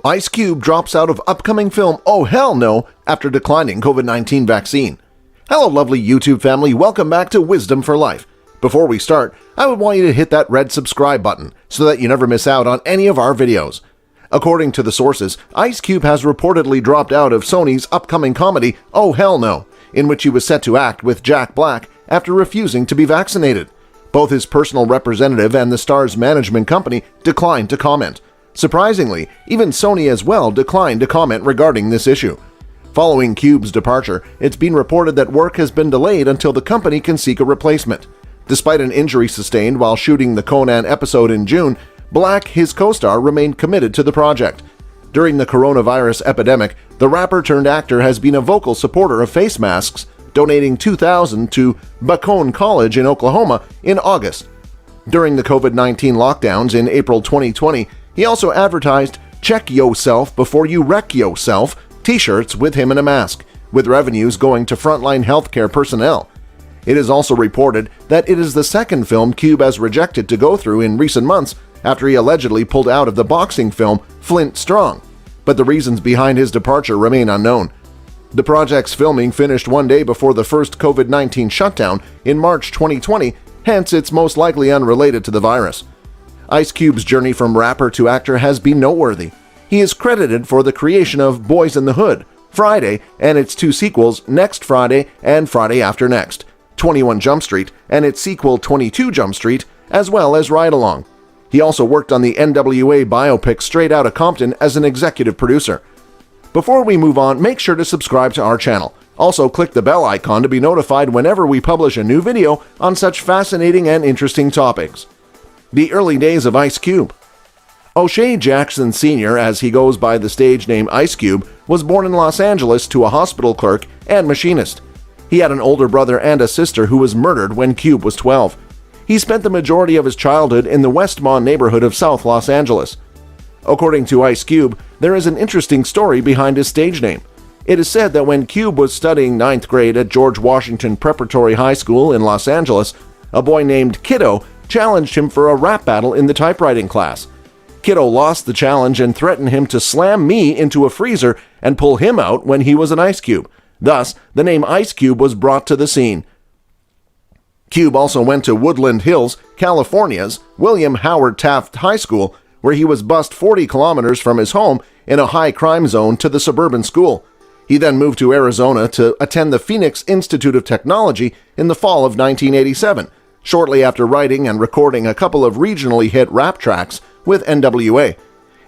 Ice Cube drops out of upcoming film Oh Hell No after declining COVID-19 vaccine. Hello lovely YouTube family, welcome back to Wisdom for Life. Before we start, I would want you to hit that red subscribe button so that you never miss out on any of our videos. According to the sources, Ice Cube has reportedly dropped out of Sony's upcoming comedy Oh Hell No, in which he was set to act with Jack Black after refusing to be vaccinated. Both his personal representative and the star's management company declined to comment. Surprisingly, even Sony as well declined to comment regarding this issue. Following Cube's departure, it's been reported that work has been delayed until the company can seek a replacement. Despite an injury sustained while shooting the Conan episode in June, Black, his co-star, remained committed to the project. During the coronavirus epidemic, the rapper-turned-actor has been a vocal supporter of face masks, donating 2,000 to Bacone College in Oklahoma in August. During the COVID-19 lockdowns in April 2020, he also advertised "Check yourself before you wreck yourself" t-shirts with him in a mask, with revenues going to frontline healthcare personnel. It is also reported that it is the second film Cube has rejected to go through in recent months after he allegedly pulled out of the boxing film Flint Strong, but the reasons behind his departure remain unknown. The project's filming finished one day before the first COVID-19 shutdown in March 2020, hence it's most likely unrelated to the virus. Ice Cube's journey from rapper to actor has been noteworthy. He is credited for the creation of Boys in the Hood, Friday, and its two sequels, Next Friday and Friday After Next, 21 Jump Street and its sequel 22 Jump Street, as well as Ride Along. He also worked on the NWA biopic Straight Outta Compton as an executive producer. Before we move on, make sure to subscribe to our channel. Also, click the bell icon to be notified whenever we publish a new video on such fascinating and interesting topics. The early days of Ice Cube. O'Shea Jackson Sr., as he goes by the stage name Ice Cube, was born in Los Angeles to a hospital clerk and machinist. He had an older brother and a sister who was murdered when Cube was 12. He spent the majority of his childhood in the Westmont neighborhood of South Los Angeles. According to Ice Cube, there is an interesting story behind his stage name. It is said that when Cube was studying 9th grade at George Washington Preparatory High School in Los Angeles, a boy named Kiddo challenged him for a rap battle in the typewriting class. Kiddo lost the challenge and threatened him to slam me into a freezer and pull him out when he was an ice cube. Thus, the name Ice Cube was brought to the scene. Cube also went to Woodland Hills, California's William Howard Taft High School, where he was bused 40 kilometers from his home in a high-crime zone to the suburban school. He then moved to Arizona to attend the Phoenix Institute of Technology in the fall of 1987, shortly after writing and recording a couple of regionally hit rap tracks with NWA.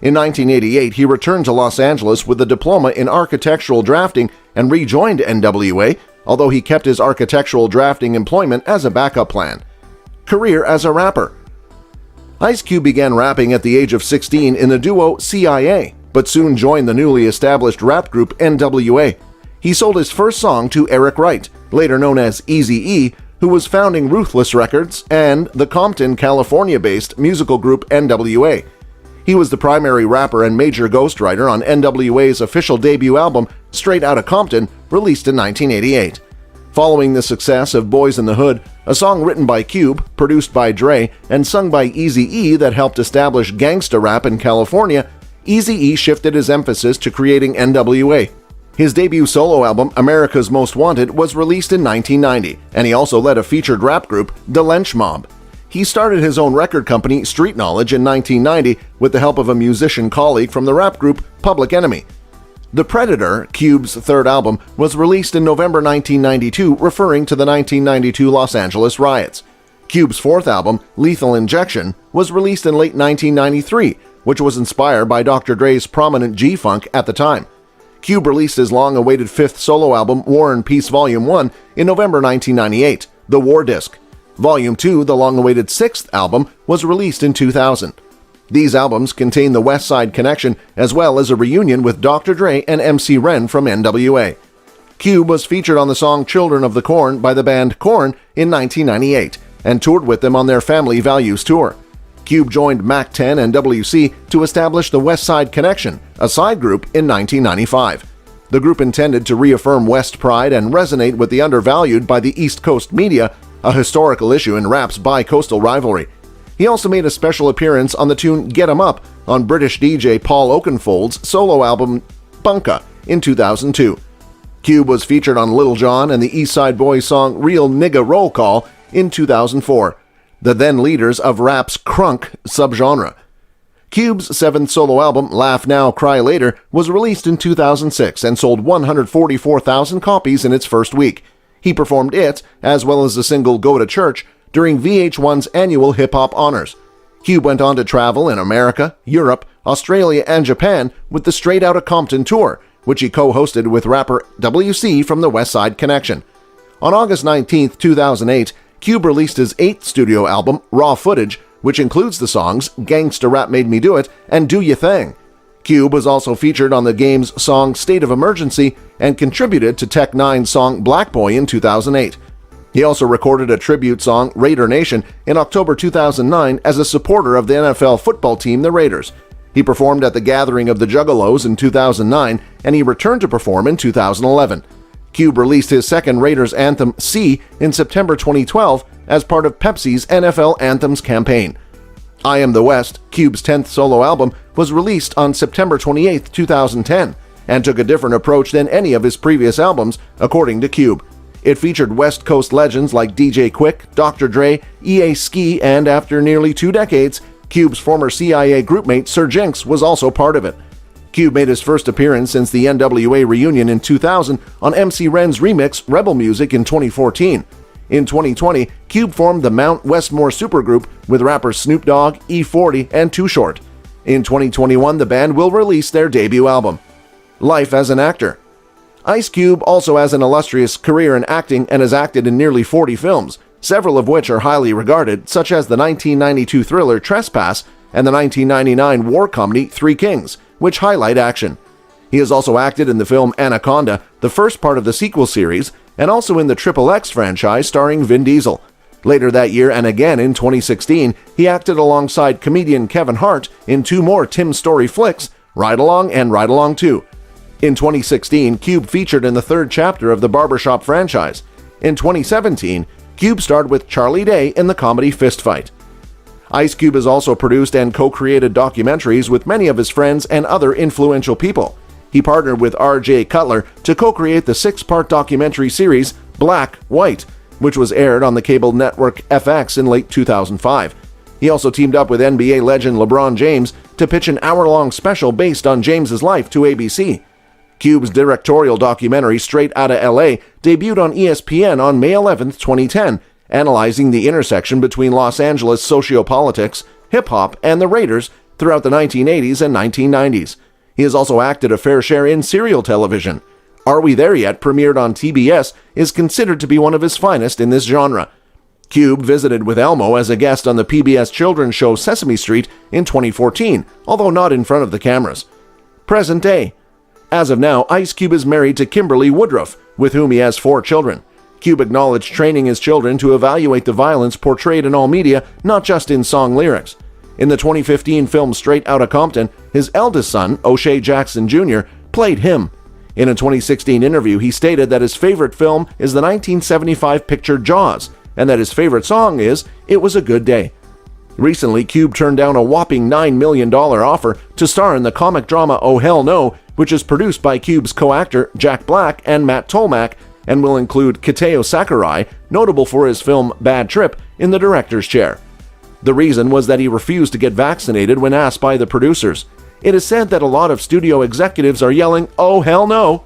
In 1988, he returned to Los Angeles with a diploma in architectural drafting and rejoined NWA, although he kept his architectural drafting employment as a backup plan. Career as a rapper. Ice Cube began rapping at the age of 16 in the duo CIA, but soon joined the newly established rap group NWA. He sold his first song to Eric Wright, later known as Eazy-E, who was founding Ruthless Records and the Compton, California-based musical group NWA. He was the primary rapper and major ghostwriter on NWA's official debut album, Straight Outta Compton, released in 1988. Following the success of Boys in the Hood, a song written by Cube, produced by Dre, and sung by Eazy-E that helped establish gangsta rap in California, Eazy-E shifted his emphasis to creating NWA. His debut solo album, America's Most Wanted, was released in 1990, and he also led a featured rap group, the Lynch Mob. He started his own record company, Street Knowledge, in 1990 with the help of a musician colleague from the rap group Public Enemy. The Predator, Cube's third album, was released in November 1992, referring to the 1992 Los Angeles riots. Cube's fourth album, Lethal Injection, was released in late 1993, which was inspired by Dr. Dre's prominent G-Funk at the time. Cube released his long-awaited fifth solo album, War and Peace Volume 1, in November 1998, The War Disc. Volume 2, the long-awaited sixth album, was released in 2000. These albums contain the West Side Connection as well as a reunion with Dr. Dre and MC Ren from NWA. Cube was featured on the song Children of the Corn by the band Korn in 1998 and toured with them on their Family Values tour. Cube joined Mac 10 and WC to establish the West Side Connection, a side group, in 1995. The group intended to reaffirm West pride and resonate with the undervalued by the East Coast media, a historical issue in rap's bi-coastal rivalry. He also made a special appearance on the tune Get 'Em Up on British DJ Paul Oakenfold's solo album Bunka in 2002. Cube was featured on Lil Jon and the East Side Boys song Real Nigga Roll Call in 2004, the then leaders of rap's crunk subgenre. Cube's seventh solo album, Laugh Now, Cry Later, was released in 2006 and sold 144,000 copies in its first week. He performed it, as well as the single Go to Church, during VH1's annual hip-hop honors. Cube went on to travel in America, Europe, Australia, and Japan with the Straight Outta Compton tour, which he co-hosted with rapper WC from the West Side Connection. On August 19, 2008, Cube released his eighth studio album, Raw Footage, which includes the songs Gangsta Rap Made Me Do It and Do Ya Thing. Cube was also featured on the game's song State of Emergency and contributed to Tech Nine's song Black Boy in 2008. He also recorded a tribute song, Raider Nation, in October 2009 as a supporter of the NFL football team, the Raiders. He performed at the Gathering of the Juggalos in 2009, and he returned to perform in 2011. Cube released his second Raiders anthem, C, in September 2012 as part of Pepsi's NFL Anthems campaign. I Am the West, Cube's 10th solo album, was released on September 28, 2010, and took a different approach than any of his previous albums, according to Cube. It featured West Coast legends like DJ Quick, Dr. Dre, EA Ski, and after nearly 2 decades, Cube's former CIA groupmate Sir Jinx was also part of it. Cube made his first appearance since the NWA reunion in 2000 on MC Ren's remix Rebel Music in 2014. In 2020, Cube formed the Mount Westmore supergroup with rappers Snoop Dogg, E40, and Too Short. In 2021, the band will release their debut album. Life as an actor. Ice Cube also has an illustrious career in acting and has acted in nearly 40 films, several of which are highly regarded, such as the 1992 thriller Trespass and the 1999 war comedy Three Kings, which highlight action. He has also acted in the film Anaconda, the first part of the sequel series, and also in the XXX franchise starring Vin Diesel. Later that year and again in 2016, he acted alongside comedian Kevin Hart in 2 more Tim Story flicks, Ride Along and Ride Along 2. In 2016, Cube featured in the 3rd chapter of the Barbershop franchise. In 2017, Cube starred with Charlie Day in the comedy Fist Fight. Ice Cube has also produced and co-created documentaries with many of his friends and other influential people. He partnered with R.J. Cutler to co-create the 6-part documentary series Black, White, which was aired on the cable network FX in late 2005. He also teamed up with NBA legend LeBron James to pitch an hour-long special based on James's life to ABC. Cube's directorial documentary Straight Outta LA debuted on ESPN on May 11, 2010, analyzing the intersection between Los Angeles sociopolitics, hip-hop, and the Raiders throughout the 1980s and 1990s. He has also acted a fair share in serial television. Are We There Yet, premiered on TBS, is considered to be one of his finest in this genre. Cube visited with Elmo as a guest on the PBS children's show Sesame Street in 2014, although not in front of the cameras. Present day. As of now, Ice Cube is married to Kimberly Woodruff, with whom he has 4 children. Cube acknowledged training his children to evaluate the violence portrayed in all media, not just in song lyrics. In the 2015 film Straight Outta Compton, his eldest son, O'Shea Jackson Jr., played him. In a 2016 interview, he stated that his favorite film is the 1975 picture Jaws, and that his favorite song is It Was a Good Day. Recently, Cube turned down a whopping $9 million offer to star in the comic drama Oh Hell No, which is produced by Cube's co-actor Jack Black and Matt Tolmack, and will include Kitao Sakurai, notable for his film Bad Trip, in the director's chair. The reason was that he refused to get vaccinated when asked by the producers. It is said that a lot of studio executives are yelling, "Oh hell no!"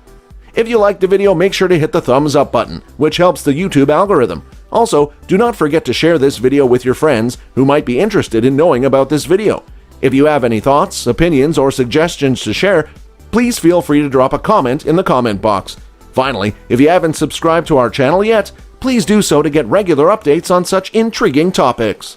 If you liked the video, make sure to hit the thumbs up button, which helps the YouTube algorithm. Also, do not forget to share this video with your friends who might be interested in knowing about this video. If you have any thoughts, opinions, or suggestions to share, please feel free to drop a comment in the comment box. Finally, if you haven't subscribed to our channel yet, please do so to get regular updates on such intriguing topics.